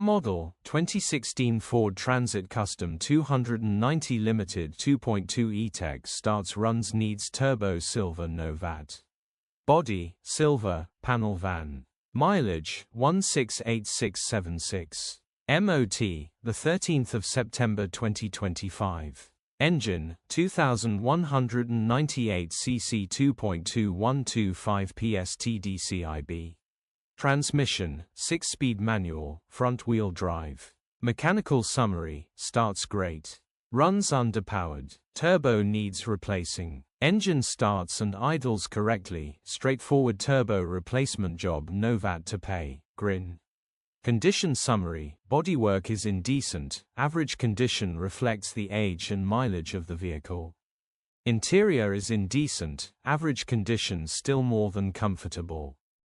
Model, 2016 Ford Transit Custom 290 Limited 2.2 ETech starts runs needs turbo silver No Vat. Body, silver, panel van. Mileage, 168676. MOT, the 13th of September 2025. Engine, 2198 cc 2.2125 PS TDCI-B. Transmission, 6-speed manual, front-wheel drive. Mechanical summary, starts great. Runs underpowered. Turbo needs replacing. Engine starts and idles correctly. Straightforward turbo replacement job, no VAT to pay. Grin. Condition summary, bodywork is indecent. Average condition reflects the age and mileage of the vehicle. Interior is indecent. Average condition still more than comfortable.